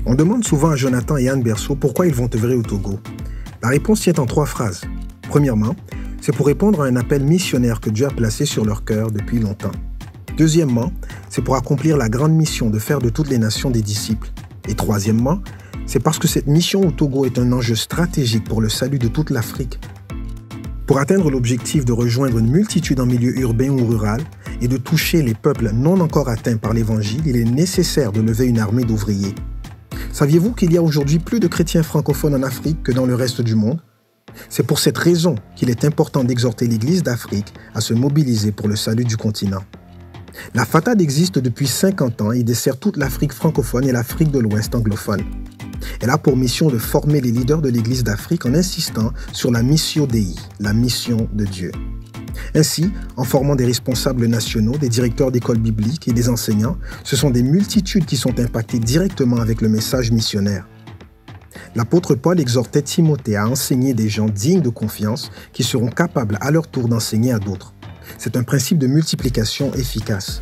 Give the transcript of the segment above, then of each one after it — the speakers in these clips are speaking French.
On demande souvent à Jonathan et Anne Berceau pourquoi ils vont œuvrer au Togo. La réponse tient en 3 phrases. Premièrement, c'est pour répondre à un appel missionnaire que Dieu a placé sur leur cœur depuis longtemps. Deuxièmement, c'est pour accomplir la grande mission de faire de toutes les nations des disciples. Et troisièmement, c'est parce que cette mission au Togo est un enjeu stratégique pour le salut de toute l'Afrique. Pour atteindre l'objectif de rejoindre une multitude en milieu urbain ou rural et de toucher les peuples non encore atteints par l'Évangile, il est nécessaire de lever une armée d'ouvriers. Saviez-vous qu'il y a aujourd'hui plus de chrétiens francophones en Afrique que dans le reste du monde? C'est pour cette raison qu'il est important d'exhorter l'Église d'Afrique à se mobiliser pour le salut du continent. La FATAD existe depuis 50 ans et dessert toute l'Afrique francophone et l'Afrique de l'Ouest anglophone. Elle a pour mission de former les leaders de l'Église d'Afrique en insistant sur la Missio Dei, la mission de Dieu. Ainsi, en formant des responsables nationaux, des directeurs d'écoles bibliques et des enseignants, ce sont des multitudes qui sont impactées directement avec le message missionnaire. L'apôtre Paul exhortait Timothée à enseigner des gens dignes de confiance qui seront capables à leur tour d'enseigner à d'autres. C'est un principe de multiplication efficace.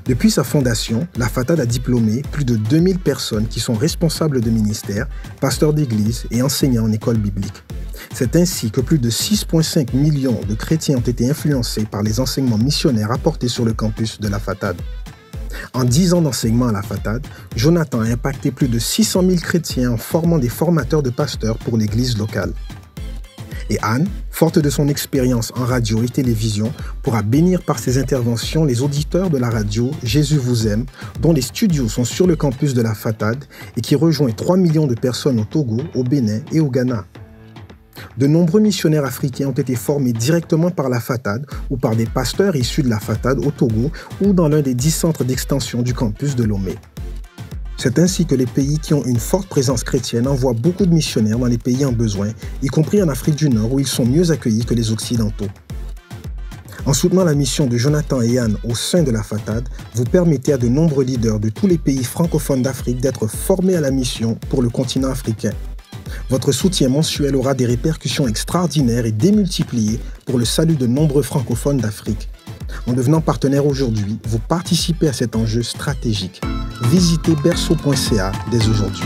Depuis sa fondation, la FATAD a diplômé plus de 2000 personnes qui sont responsables de ministères, pasteurs d'église et enseignants en école biblique. C'est ainsi que plus de 6,5 millions de chrétiens ont été influencés par les enseignements missionnaires apportés sur le campus de la FATAD. En 10 ans d'enseignement à la FATAD, Jonathan a impacté plus de 600 000 chrétiens en formant des formateurs de pasteurs pour l'église locale. Et Anne, forte de son expérience en radio et télévision, pourra bénir par ses interventions les auditeurs de la radio Jésus vous aime, dont les studios sont sur le campus de la FATAD et qui rejoint 3 millions de personnes au Togo, au Bénin et au Ghana. De nombreux missionnaires africains ont été formés directement par la FATAD ou par des pasteurs issus de la FATAD au Togo ou dans l'un des 10 centres d'extension du campus de Lomé. C'est ainsi que les pays qui ont une forte présence chrétienne envoient beaucoup de missionnaires dans les pays en besoin, y compris en Afrique du Nord où ils sont mieux accueillis que les Occidentaux. En soutenant la mission de Jonathan et Anne au sein de la FATAD, vous permettez à de nombreux leaders de tous les pays francophones d'Afrique d'être formés à la mission pour le continent africain. Votre soutien mensuel aura des répercussions extraordinaires et démultipliées pour le salut de nombreux francophones d'Afrique. En devenant partenaire aujourd'hui, vous participez à cet enjeu stratégique. Visitez berceau.ca dès aujourd'hui.